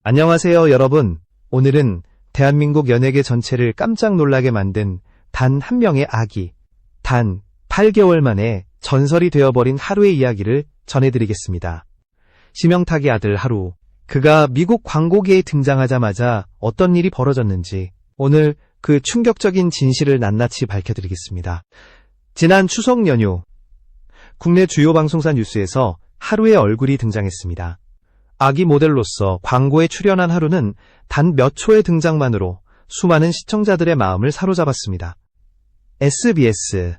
안녕하세요, 여러분. 오늘은 대한민국 연예계 전체를 깜짝 놀라게 만든 단 한 명의 아기, 단 8개월 만에 전설이 되어버린 하루의 이야기를 전해드리겠습니다. 심영탁의 아들 하루. 그가 미국 광고계에 등장하자마자 어떤 일이 벌어졌는지 오늘 그 충격적인 진실을 낱낱이 밝혀드리겠습니다. 지난 추석 연휴, 국내 주요 방송사 뉴스에서 하루의 얼굴이 등장했습니다. 아기 모델로서 광고에 출연한 하루는 단 몇 초의 등장만으로 수많은 시청자들의 마음을 사로잡았습니다. SBS,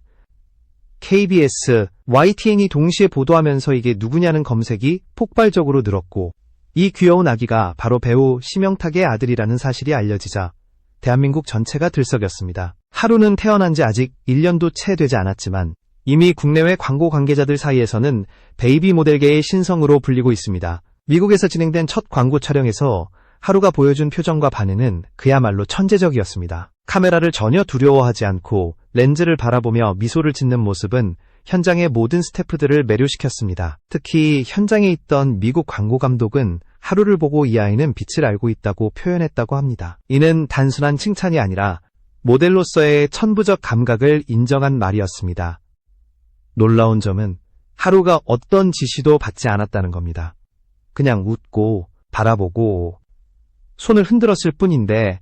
KBS, YTN이 동시에 보도하면서 이게 누구냐는 검색이 폭발적으로 늘었고, 이 귀여운 아기가 바로 배우 심영탁의 아들이라는 사실이 알려지자 대한민국 전체가 들썩였습니다. 하루는 태어난 지 아직 1년도 채 되지 않았지만 이미 국내외 광고 관계자들 사이에서는 베이비 모델계의 신성으로 불리고 있습니다. 미국에서 진행된 첫 광고 촬영에서 하루가 보여준 표정과 반응은 그야말로 천재적이었습니다. 카메라를 전혀 두려워하지 않고 렌즈를 바라보며 미소를 짓는 모습은 현장의 모든 스태프들을 매료시켰습니다. 특히 현장에 있던 미국 광고 감독은 하루를 보고 이 아이는 빛을 알고 있다고 표현했다고 합니다. 이는 단순한 칭찬이 아니라 모델로서의 천부적 감각을 인정한 말이었습니다. 놀라운 점은 하루가 어떤 지시도 받지 않았다는 겁니다. 그냥 웃고 바라보고 손을 흔들었을 뿐인데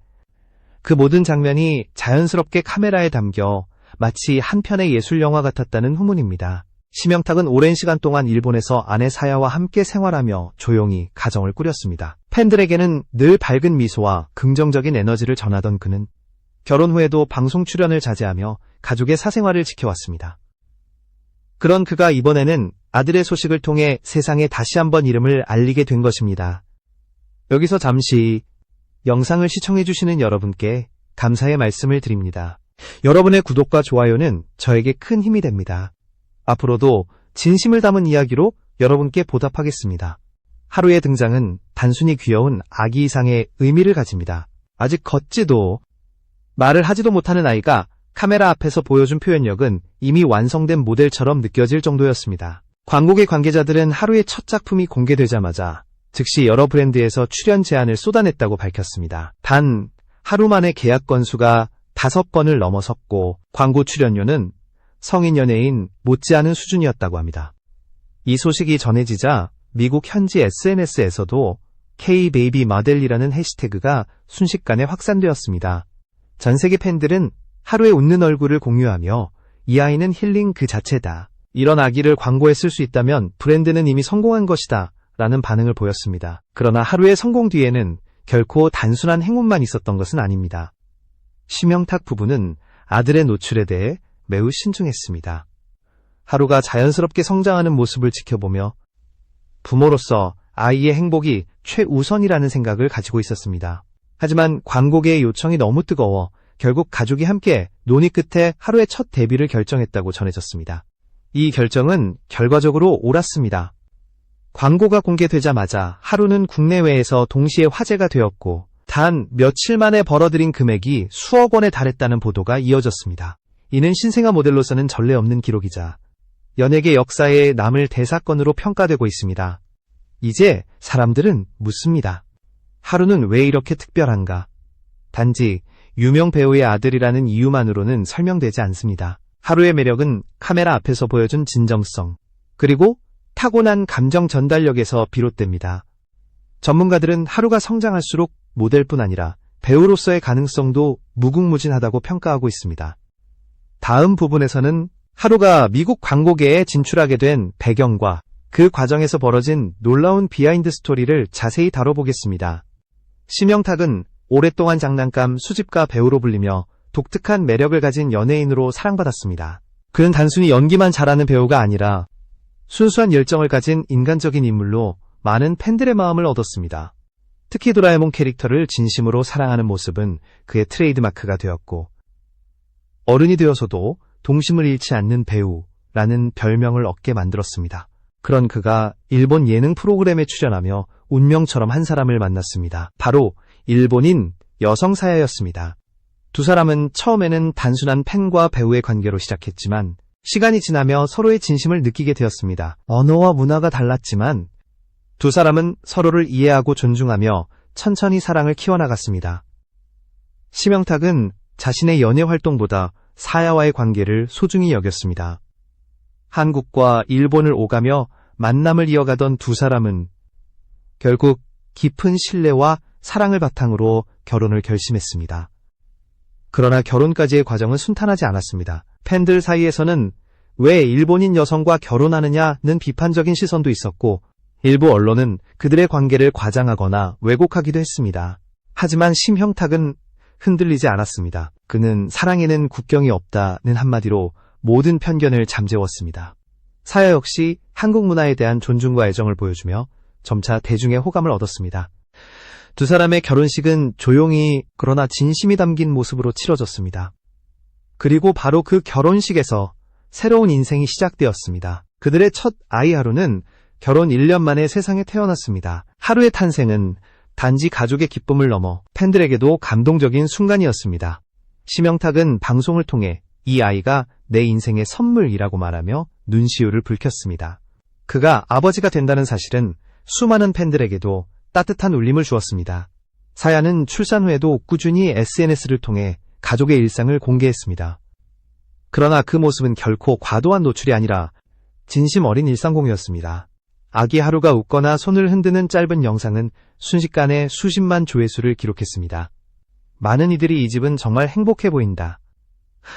그 모든 장면이 자연스럽게 카메라에 담겨 마치 한 편의 예술 영화 같았다는 후문입니다. 심영탁은 오랜 시간 동안 일본에서 아내 사야와 함께 생활하며 조용히 가정을 꾸렸습니다. 팬들에게는 늘 밝은 미소와 긍정적인 에너지를 전하던 그는 결혼 후에도 방송 출연을 자제하며 가족의 사생활을 지켜왔습니다. 그런 그가 이번에는 아들의 소식을 통해 세상에 다시 한번 이름을 알리게 된 것입니다. 여기서 잠시 영상을 시청해주시는 여러분께 감사의 말씀을 드립니다. 여러분의 구독과 좋아요는 저에게 큰 힘이 됩니다. 앞으로도 진심을 담은 이야기로 여러분께 보답하겠습니다. 하루의 등장은 단순히 귀여운 아기 이상의 의미를 가집니다. 아직 걷지도 말을 하지도 못하는 아이가 카메라 앞에서 보여준 표현력은 이미 완성된 모델처럼 느껴질 정도였습니다. 광고계 관계자들은 하루의 첫 작품이 공개되자마자 즉시 여러 브랜드에서 출연 제안을 쏟아냈다고 밝혔습니다. 단 하루 만에 계약 건수가 5건을 넘어섰고 광고 출연료는 성인 연예인 못지않은 수준이었다고 합니다. 이 소식이 전해지자 미국 현지 SNS에서도 K-베이비 모델이라는 해시태그가 순식간에 확산되었습니다. 전 세계 팬들은 하루의 웃는 얼굴을 공유하며 이 아이는 힐링 그 자체다. 이런 아기를 광고에 쓸 수 있다면 브랜드는 이미 성공한 것이다. 라는 반응을 보였습니다. 그러나 하루의 성공 뒤에는 결코 단순한 행운만 있었던 것은 아닙니다. 심영탁 부부는 아들의 노출에 대해 매우 신중했습니다. 하루가 자연스럽게 성장하는 모습을 지켜보며 부모로서 아이의 행복이 최우선이라는 생각을 가지고 있었습니다. 하지만 광고계의 요청이 너무 뜨거워 결국 가족이 함께 논의 끝에 하루의 첫 데뷔를 결정했다고 전해졌습니다. 이 결정은 결과적으로 옳았습니다. 광고가 공개되자마자 하루는 국내외에서 동시에 화제가 되었고 단 며칠 만에 벌어들인 금액이 수억 원에 달했다는 보도가 이어졌습니다. 이는 신생아 모델로서는 전례 없는 기록이자 연예계 역사에 남을 대사건으로 평가되고 있습니다. 이제 사람들은 묻습니다. 하루는 왜 이렇게 특별한가? 단지 유명 배우의 아들이라는 이유만으로는 설명되지 않습니다. 하루의 매력은 카메라 앞에서 보여준 진정성, 그리고 타고난 감정 전달력에서 비롯됩니다. 전문가들은 하루가 성장할수록 모델뿐 아니라 배우로서의 가능성도 무궁무진하다고 평가하고 있습니다. 다음 부분에서는 하루가 미국 광고계에 진출하게 된 배경과 그 과정에서 벌어진 놀라운 비하인드 스토리를 자세히 다뤄보겠습니다. 심영탁은 오랫동안 장난감 수집가 배우로 불리며 독특한 매력을 가진 연예인으로 사랑받았습니다. 그는 단순히 연기만 잘하는 배우가 아니라 순수한 열정을 가진 인간적인 인물로 많은 팬들의 마음을 얻었습니다. 특히 도라에몽 캐릭터를 진심으로 사랑하는 모습은 그의 트레이드마크가 되었고 어른이 되어서도 동심을 잃지 않는 배우라는 별명을 얻게 만들었습니다. 그런 그가 일본 예능 프로그램에 출연하며 운명처럼 한 사람을 만났습니다. 바로 일본인 여성사야였습니다. 두 사람은 처음에는 단순한 팬과 배우의 관계로 시작했지만 시간이 지나며 서로의 진심을 느끼게 되었습니다. 언어와 문화가 달랐지만 두 사람은 서로를 이해하고 존중하며 천천히 사랑을 키워나갔습니다. 심영탁은 자신의 연애 활동보다 사야와의 관계를 소중히 여겼습니다. 한국과 일본을 오가며 만남을 이어가던 두 사람은 결국 깊은 신뢰와 사랑을 바탕으로 결혼을 결심했습니다. 그러나 결혼까지의 과정은 순탄하지 않았습니다. 팬들 사이에서는 왜 일본인 여성과 결혼하느냐는 비판적인 시선도 있었고, 일부 언론은 그들의 관계를 과장하거나 왜곡하기도 했습니다. 하지만 심형탁은 흔들리지 않았습니다. 그는 사랑에는 국경이 없다는 한마디로 모든 편견을 잠재웠습니다. 사야 역시 한국 문화에 대한 존중과 애정을 보여주며 점차 대중의 호감을 얻었습니다. 두 사람의 결혼식은 조용히 그러나 진심이 담긴 모습으로 치러졌습니다. 그리고 바로 그 결혼식에서 새로운 인생이 시작되었습니다. 그들의 첫 아이 하루는 결혼 1년 만에 세상에 태어났습니다. 하루의 탄생은 단지 가족의 기쁨을 넘어 팬들에게도 감동적인 순간이었습니다. 심영탁은 방송을 통해 이 아이가 내 인생의 선물이라고 말하며 눈시울을 붉혔습니다. 그가 아버지가 된다는 사실은 수많은 팬들에게도 따뜻한 울림을 주었습니다. 사야는 출산 후에도 꾸준히 SNS를 통해 가족의 일상을 공개했습니다. 그러나 그 모습은 결코 과도한 노출이 아니라 진심 어린 일상 공유였습니다. 아기 하루가 웃거나 손을 흔드는 짧은 영상은 순식간에 수십만 조회수를 기록했습니다. 많은 이들이 이 집은 정말 행복해 보인다.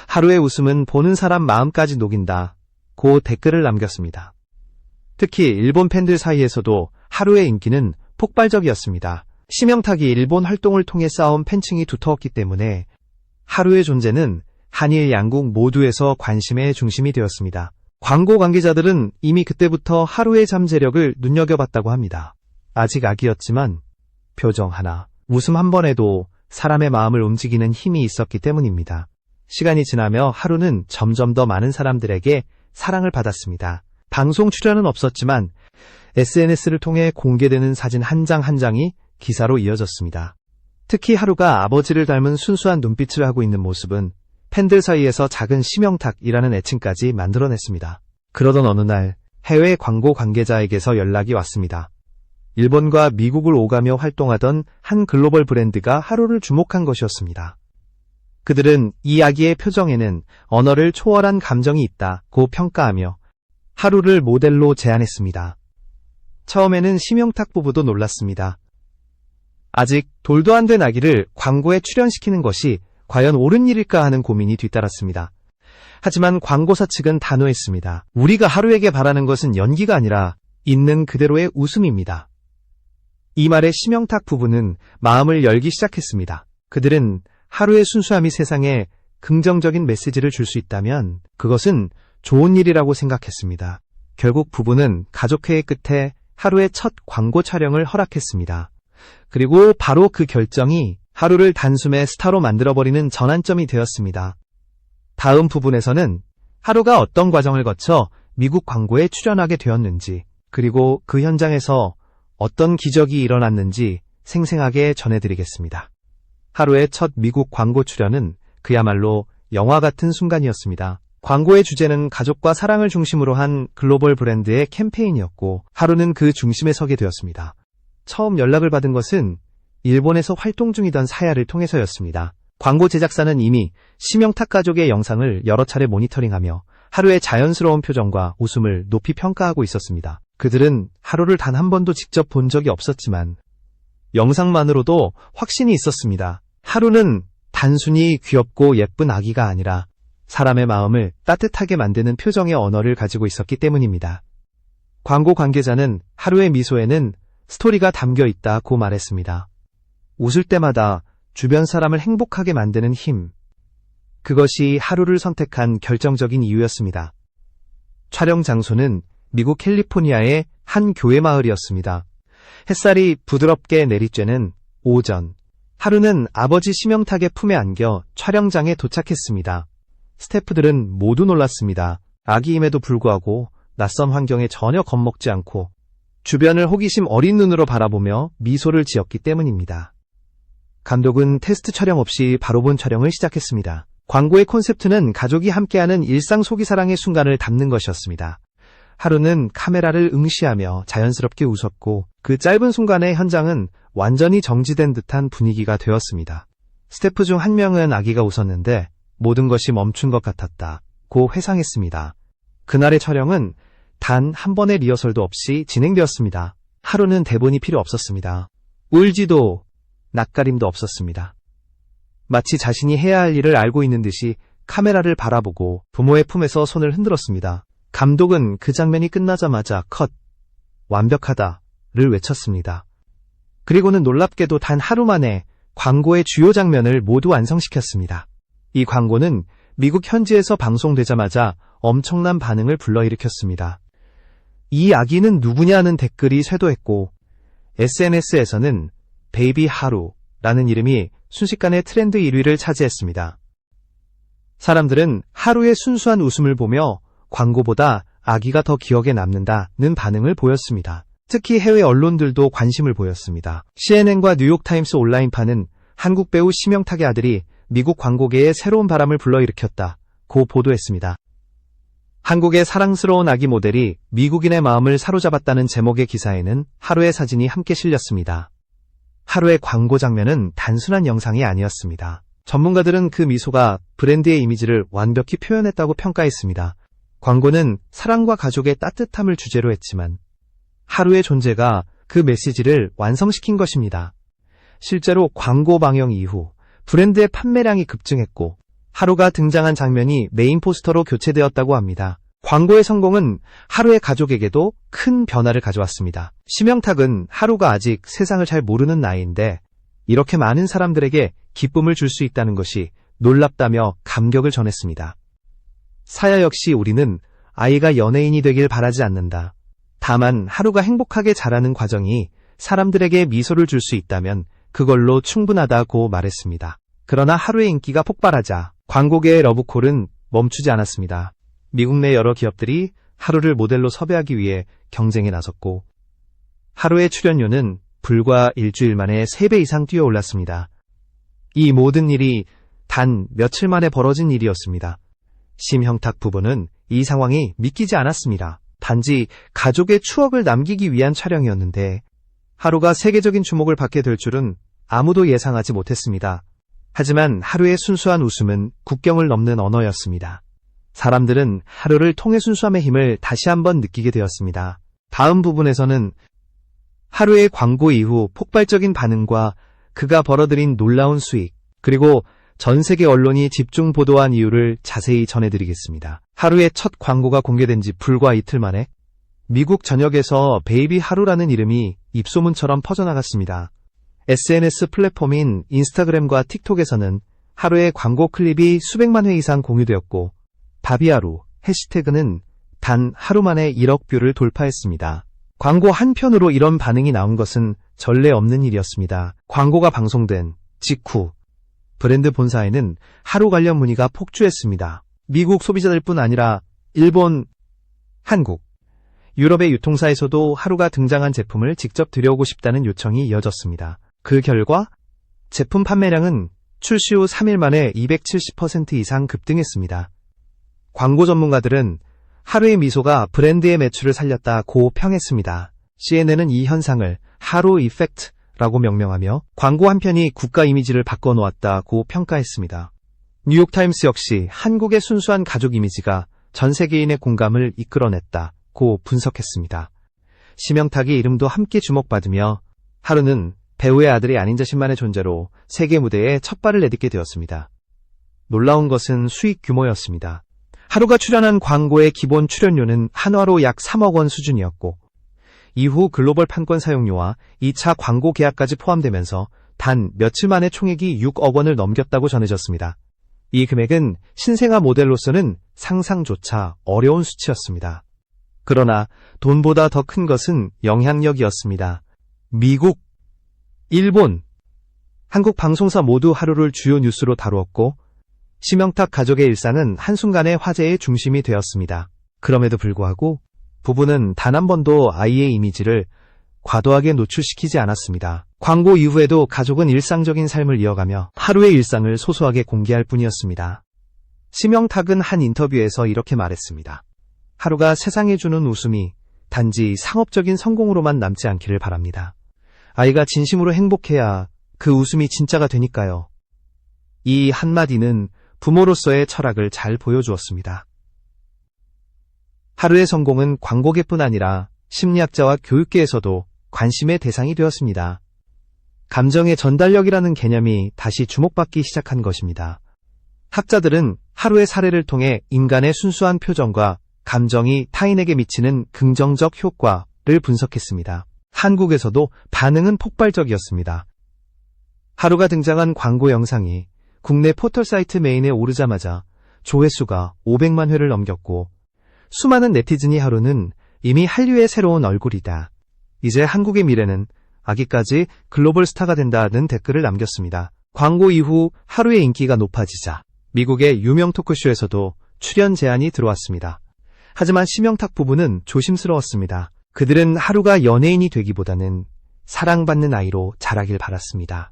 하루의 웃음은 보는 사람 마음까지 녹인다. 고 댓글을 남겼습니다. 특히 일본 팬들 사이에서도 하루의 인기는 폭발적이었습니다. 심영탁이 일본 활동을 통해 쌓아온 팬층이 두터웠기 때문에 하루의 존재는 한일 양국 모두에서 관심의 중심이 되었습니다. 광고 관계자들은 이미 그때부터 하루의 잠재력을 눈여겨봤다고 합니다. 아직 아기였지만 표정 하나, 웃음 한 번에도 사람의 마음을 움직이는 힘이 있었기 때문입니다. 시간이 지나며 하루는 점점 더 많은 사람들에게 사랑을 받았습니다. 방송 출연은 없었지만 SNS를 통해 공개되는 사진 한 장 한 장이 기사로 이어졌습니다. 특히 하루가 아버지를 닮은 순수한 눈빛을 하고 있는 모습은 팬들 사이에서 작은 심영탁이라는 애칭까지 만들어냈습니다. 그러던 어느 날 해외 광고 관계자에게서 연락이 왔습니다. 일본과 미국을 오가며 활동하던 한 글로벌 브랜드가 하루를 주목한 것이었습니다. 그들은 이 아기의 표정에는 언어를 초월한 감정이 있다고 평가하며 하루를 모델로 제안했습니다. 처음에는 심영탁 부부도 놀랐습니다. 아직 돌도 안 된 아기를 광고에 출연시키는 것이 과연 옳은 일일까 하는 고민이 뒤따랐습니다. 하지만 광고사 측은 단호했습니다. 우리가 하루에게 바라는 것은 연기가 아니라 있는 그대로의 웃음입니다. 이 말에 심영탁 부부는 마음을 열기 시작했습니다. 그들은 하루의 순수함이 세상에 긍정적인 메시지를 줄 수 있다면 그것은 좋은 일이라고 생각했습니다. 결국 부부는 가족회의 끝에 하루의 첫 광고 촬영을 허락했습니다. 그리고 바로 그 결정이 하루를 단숨에 스타로 만들어버리는 전환점이 되었습니다. 다음 부분에서는 하루가 어떤 과정을 거쳐 미국 광고에 출연하게 되었는지, 그리고 그 현장에서 어떤 기적이 일어났는지 생생하게 전해드리겠습니다. 하루의 첫 미국 광고 출연은 그야말로 영화 같은 순간이었습니다. 광고의 주제는 가족과 사랑을 중심으로 한 글로벌 브랜드의 캠페인이었고, 하루는 그 중심에 서게 되었습니다. 처음 연락을 받은 것은 일본에서 활동 중이던 사야를 통해서였습니다. 광고 제작사는 이미 심영탁 가족의 영상을 여러 차례 모니터링하며 하루의 자연스러운 표정과 웃음을 높이 평가하고 있었습니다. 그들은 하루를 단 한 번도 직접 본 적이 없었지만 영상만으로도 확신이 있었습니다. 하루는 단순히 귀엽고 예쁜 아기가 아니라 사람의 마음을 따뜻하게 만드는 표정의 언어를 가지고 있었기 때문입니다. 광고 관계자는 하루의 미소에는 스토리가 담겨 있다고 말했습니다. 웃을 때마다 주변 사람을 행복하게 만드는 힘. 그것이 하루를 선택한 결정적인 이유였습니다. 촬영 장소는 미국 캘리포니아의 한 교회 마을이었습니다. 햇살이 부드럽게 내리쬐는 오전. 하루는 아버지 심영탁의 품에 안겨 촬영장에 도착했습니다. 스태프들은 모두 놀랐습니다. 아기임에도 불구하고 낯선 환경에 전혀 겁먹지 않고 주변을 호기심 어린 눈으로 바라보며 미소를 지었기 때문입니다. 감독은 테스트 촬영 없이 바로 본 촬영을 시작했습니다. 광고의 콘셉트는 가족이 함께하는 일상 속이 사랑의 순간을 담는 것이었습니다. 하루는 카메라를 응시하며 자연스럽게 웃었고 그 짧은 순간에 현장은 완전히 정지된 듯한 분위기가 되었습니다. 스태프 중 한 명은 아기가 웃었는데 모든 것이 멈춘 것 같았다고 회상했습니다. 그날의 촬영은 단 한 번의 리허설도 없이 진행되었습니다. 하루는 대본이 필요 없었습니다. 울지도 낯가림도 없었습니다. 마치 자신이 해야 할 일을 알고 있는 듯이 카메라를 바라보고 부모의 품에서 손을 흔들었습니다. 감독은 그 장면이 끝나자마자 컷, 완벽하다를 외쳤습니다. 그리고는 놀랍게도 단 하루 만에 광고의 주요 장면을 모두 완성시켰습니다. 이 광고는 미국 현지에서 방송되자마자 엄청난 반응을 불러일으켰습니다. 이 아기는 누구냐는 댓글이 쇄도했고 SNS에서는 베이비 하루라는 이름이 순식간에 트렌드 1위를 차지했습니다. 사람들은 하루의 순수한 웃음을 보며 광고보다 아기가 더 기억에 남는다는 반응을 보였습니다. 특히 해외 언론들도 관심을 보였습니다. CNN과 뉴욕타임스 온라인판은 한국 배우 심영탁의 아들이 미국 광고계에 새로운 바람을 불러일으켰다고 보도했습니다. 한국의 사랑스러운 아기 모델이 미국인의 마음을 사로잡았다는 제목의 기사에는 하루의 사진이 함께 실렸습니다. 하루의 광고 장면은 단순한 영상이 아니었습니다. 전문가들은 그 미소가 브랜드의 이미지를 완벽히 표현했다고 평가했습니다. 광고는 사랑과 가족의 따뜻함을 주제로 했지만 하루의 존재가 그 메시지를 완성시킨 것입니다. 실제로 광고 방영 이후 브랜드의 판매량이 급증했고 하루가 등장한 장면이 메인 포스터로 교체되었다고 합니다. 광고의 성공은 하루의 가족에게도 큰 변화를 가져왔습니다. 심영탁은 하루가 아직 세상을 잘 모르는 나이인데 이렇게 많은 사람들에게 기쁨을 줄 수 있다는 것이 놀랍다며 감격을 전했습니다. 사야 역시 우리는 아이가 연예인이 되길 바라지 않는다. 다만 하루가 행복하게 자라는 과정이 사람들에게 미소를 줄 수 있다면 그걸로 충분하다고 말했습니다. 그러나 하루의 인기가 폭발하자 광고계의 러브콜은 멈추지 않았습니다. 미국 내 여러 기업들이 하루를 모델로 섭외하기 위해 경쟁에 나섰고 하루의 출연료는 불과 일주일 만에 3배 이상 뛰어올랐습니다. 이 모든 일이 단 며칠 만에 벌어진 일이었습니다. 심형탁 부부는 이 상황이 믿기지 않았습니다. 단지 가족의 추억을 남기기 위한 촬영이었는데 하루가 세계적인 주목을 받게 될 줄은 아무도 예상하지 못했습니다. 하지만 하루의 순수한 웃음은 국경을 넘는 언어였습니다. 사람들은 하루를 통해 순수함의 힘을 다시 한번 느끼게 되었습니다. 다음 부분에서는 하루의 광고 이후 폭발적인 반응과 그가 벌어들인 놀라운 수익, 그리고 전 세계 언론이 집중 보도한 이유를 자세히 전해드리겠습니다. 하루의 첫 광고가 공개된 지 불과 이틀 만에 미국 전역에서 베이비 하루라는 이름이 입소문처럼 퍼져나갔습니다. SNS 플랫폼인 인스타그램과 틱톡에서는 하루의 광고 클립이 수백만 회 이상 공유되었고 바비하루 해시태그는 단 하루 만에 1억 뷰를 돌파했습니다. 광고 한 편으로 이런 반응이 나온 것은 전례 없는 일이었습니다. 광고가 방송된 직후 브랜드 본사에는 하루 관련 문의가 폭주했습니다. 미국 소비자들뿐 아니라 일본, 한국, 유럽의 유통사에서도 하루가 등장한 제품을 직접 들여오고 싶다는 요청이 이어졌습니다. 그 결과 제품 판매량은 출시 후 3일 만에 270% 이상 급등했습니다. 광고 전문가들은 하루의 미소가 브랜드의 매출을 살렸다고 평했습니다. CNN은 이 현상을 하루 이펙트라고 명명하며 광고 한 편이 국가 이미지를 바꿔놓았다고 평가했습니다. 뉴욕타임스 역시 한국의 순수한 가족 이미지가 전 세계인의 공감을 이끌어냈다고 분석했습니다. 심영탁의 이름도 함께 주목받으며 하루는 배우의 아들이 아닌 자신만의 존재로 세계 무대에 첫 발을 내딛게 되었습니다. 놀라운 것은 수익 규모였습니다. 하루가 출연한 광고의 기본 출연료는 한화로 약 3억 원 수준이었고 이후 글로벌 판권 사용료와 2차 광고 계약까지 포함되면서 단 며칠 만에 총액이 6억 원을 넘겼다고 전해졌습니다. 이 금액은 신생아 모델로서는 상상조차 어려운 수치였습니다. 그러나 돈보다 더 큰 것은 영향력이었습니다. 미국, 일본, 한국 방송사 모두 하루를 주요 뉴스로 다루었고 심영탁 가족의 일상은 한순간에 화제의 중심이 되었습니다. 그럼에도 불구하고 부부는 단 한 번도 아이의 이미지를 과도하게 노출시키지 않았습니다. 광고 이후에도 가족은 일상적인 삶을 이어가며 하루의 일상을 소소하게 공개할 뿐이었습니다. 심영탁은 한 인터뷰에서 이렇게 말했습니다. 하루가 세상에 주는 웃음이 단지 상업적인 성공으로만 남지 않기를 바랍니다. 아이가 진심으로 행복해야 그 웃음이 진짜가 되니까요. 이 한마디는 부모로서의 철학을 잘 보여주었습니다. 하루의 성공은 광고계뿐 아니라 심리학자와 교육계에서도 관심의 대상이 되었습니다. 감정의 전달력이라는 개념이 다시 주목받기 시작한 것입니다. 학자들은 하루의 사례를 통해 인간의 순수한 표정과 감정이 타인에게 미치는 긍정적 효과를 분석했습니다. 한국에서도 반응은 폭발적이었습니다. 하루가 등장한 광고 영상이 국내 포털 사이트 메인에 오르자마자 조회수가 500만 회를 넘겼고, 수많은 네티즌이 하루는 이미 한류의 새로운 얼굴이다, 이제 한국의 미래는 아기까지 글로벌 스타가 된다는 댓글을 남겼습니다. 광고 이후 하루의 인기가 높아지자 미국의 유명 토크쇼에서도 출연 제안이 들어왔습니다. 하지만 심영탁 부부는 조심스러웠습니다. 그들은 하루가 연예인이 되기보다는 사랑받는 아이로 자라길 바랐습니다.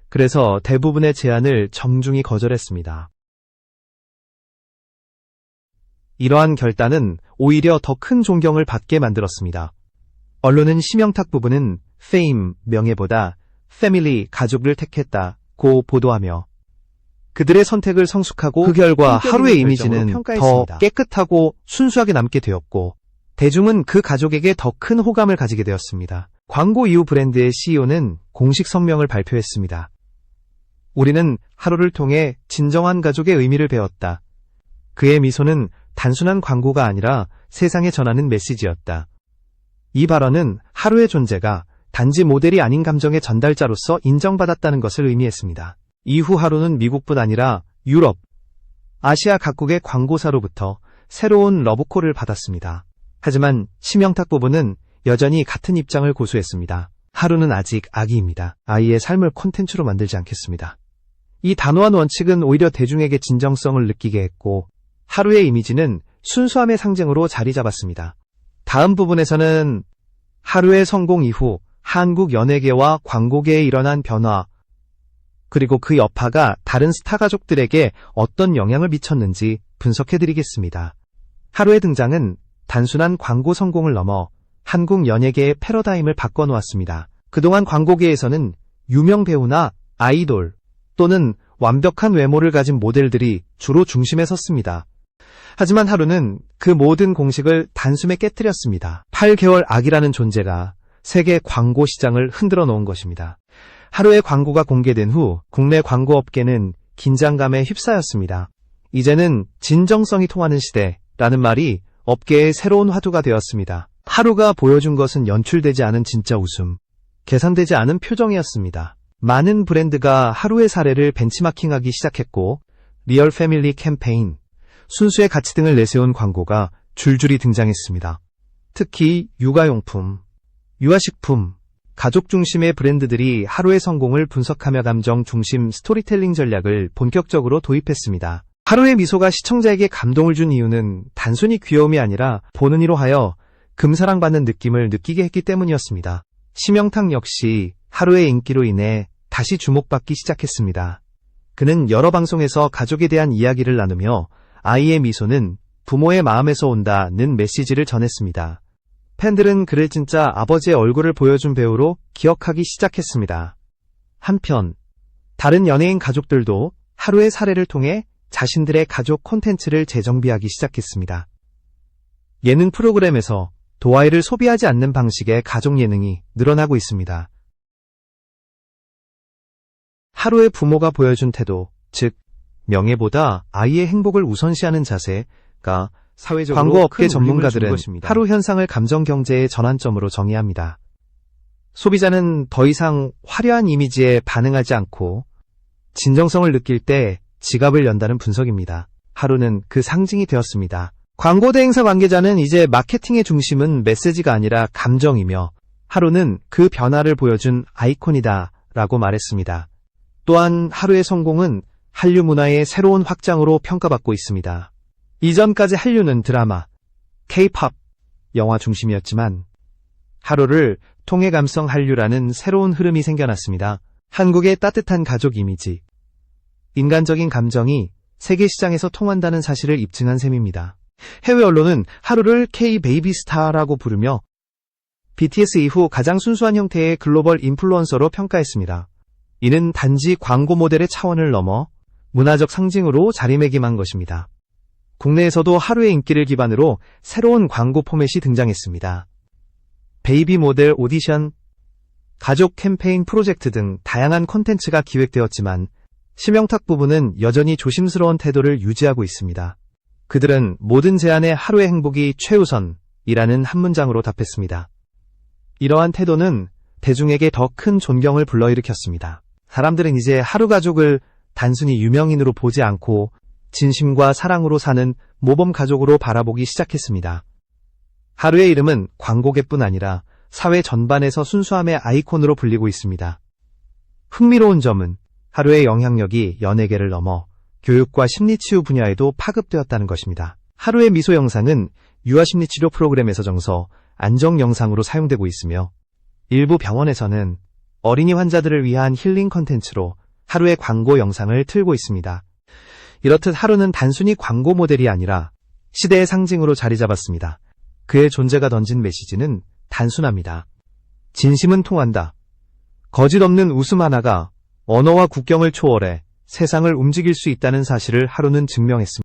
그래서 대부분의 제안을 정중히 거절했습니다. 이러한 결단은 오히려 더 큰 존경을 받게 만들었습니다. 언론은 심영탁 부부는 페임, 명예보다 패밀리, 가족을 택했다고 보도하며 그들의 선택을 성숙하고 그 결과 하루의 이미지는 더 깨끗하고 순수하게 남게 되었고, 대중은 그 가족에게 더 큰 호감을 가지게 되었습니다. 광고 이후 브랜드의 CEO는 공식 성명을 발표했습니다. 우리는 하루를 통해 진정한 가족의 의미를 배웠다. 그의 미소는 단순한 광고가 아니라 세상에 전하는 메시지였다. 이 발언은 하루의 존재가 단지 모델이 아닌 감정의 전달자로서 인정받았다는 것을 의미했습니다. 이후 하루는 미국뿐 아니라 유럽, 아시아 각국의 광고사로부터 새로운 러브콜을 받았습니다. 하지만 심영탁 부부는 여전히 같은 입장을 고수했습니다. 하루는 아직 아기입니다. 아이의 삶을 콘텐츠로 만들지 않겠습니다. 이 단호한 원칙은 오히려 대중에게 진정성을 느끼게 했고, 하루의 이미지는 순수함의 상징으로 자리 잡았습니다. 다음 부분에서는 하루의 성공 이후 한국 연예계와 광고계에 일어난 변화, 그리고 그 여파가 다른 스타 가족들에게 어떤 영향을 미쳤는지 분석해드리겠습니다. 하루의 등장은 단순한 광고 성공을 넘어 한국 연예계의 패러다임을 바꿔놓았습니다. 그동안 광고계에서는 유명 배우나 아이돌 또는 완벽한 외모를 가진 모델들이 주로 중심에 섰습니다. 하지만 하루는 그 모든 공식을 단숨에 깨뜨렸습니다. 8개월 아기라는 존재가 세계 광고 시장을 흔들어 놓은 것입니다. 하루의 광고가 공개된 후 국내 광고업계는 긴장감에 휩싸였습니다. 이제는 진정성이 통하는 시대라는 말이 업계의 새로운 화두가 되었습니다. 하루가 보여준 것은 연출되지 않은 진짜 웃음, 계산되지 않은 표정이었습니다. 많은 브랜드가 하루의 사례를 벤치마킹하기 시작했고, 리얼 패밀리 캠페인, 순수의 가치 등을 내세운 광고가 줄줄이 등장했습니다. 특히 육아용품, 유아식품, 가족 중심의 브랜드들이 하루의 성공을 분석하며 감정 중심 스토리텔링 전략을 본격적으로 도입했습니다. 하루의 미소가 시청자에게 감동을 준 이유는 단순히 귀여움이 아니라 보는 이로 하여 금사랑받는 느낌을 느끼게 했기 때문이었습니다. 심영탁 역시 하루의 인기로 인해 다시 주목받기 시작했습니다. 그는 여러 방송에서 가족에 대한 이야기를 나누며 아이의 미소는 부모의 마음에서 온다는 메시지를 전했습니다. 팬들은 그를 진짜 아버지의 얼굴을 보여준 배우로 기억하기 시작했습니다. 한편 다른 연예인 가족들도 하루의 사례를 통해 자신들의 가족 콘텐츠를 재정비하기 시작했습니다. 예능 프로그램에서 도화이를 소비하지 않는 방식의 가족 예능이 늘어나고 있습니다. 하루의 부모가 보여준 태도, 즉 명예보다 아이의 행복을 우선시하는 자세가 사회적으로 광고업계 전문가들은 하루 현상을 감정 경제의 전환점으로 정의합니다. 소비자는 더 이상 화려한 이미지에 반응하지 않고 진정성을 느낄 때 지갑을 연다는 분석입니다. 하루는 그 상징이 되었습니다. 광고 대행사 관계자는 이제 마케팅의 중심은 메시지가 아니라 감정이며 하루는 그 변화를 보여준 아이콘이다 라고 말했습니다. 또한 하루의 성공은 한류 문화의 새로운 확장으로 평가받고 있습니다. 이전까지 한류는 드라마, K-팝, 영화 중심이었지만 하루를 통해 감성 한류라는 새로운 흐름이 생겨났습니다. 한국의 따뜻한 가족 이미지, 인간적인 감정이 세계 시장에서 통한다는 사실을 입증한 셈입니다. 해외 언론은 하루를 K-베이비스타라고 부르며 BTS 이후 가장 순수한 형태의 글로벌 인플루언서로 평가했습니다. 이는 단지 광고 모델의 차원을 넘어 문화적 상징으로 자리매김한 것입니다. 국내에서도 하루의 인기를 기반으로 새로운 광고 포맷이 등장했습니다. 베이비 모델 오디션, 가족 캠페인 프로젝트 등 다양한 콘텐츠가 기획되었지만 심영탁 부부는 여전히 조심스러운 태도를 유지하고 있습니다. 그들은 모든 제안에 하루의 행복이 최우선이라는 한 문장으로 답했습니다. 이러한 태도는 대중에게 더 큰 존경을 불러일으켰습니다. 사람들은 이제 하루 가족을 단순히 유명인으로 보지 않고 진심과 사랑으로 사는 모범 가족으로 바라보기 시작했습니다. 하루의 이름은 광고계뿐 아니라 사회 전반에서 순수함의 아이콘으로 불리고 있습니다. 흥미로운 점은 하루의 영향력이 연예계를 넘어 교육과 심리치유 분야에도 파급되었다는 것입니다. 하루의 미소 영상은 유아심리치료 프로그램에서 정서, 안정 영상으로 사용되고 있으며 일부 병원에서는 어린이 환자들을 위한 힐링 컨텐츠로 하루의 광고 영상을 틀고 있습니다. 이렇듯 하루는 단순히 광고 모델이 아니라 시대의 상징으로 자리 잡았습니다. 그의 존재가 던진 메시지는 단순합니다. 진심은 통한다. 거짓 없는 웃음 하나가 언어와 국경을 초월해 세상을 움직일 수 있다는 사실을 하루는 증명했습니다.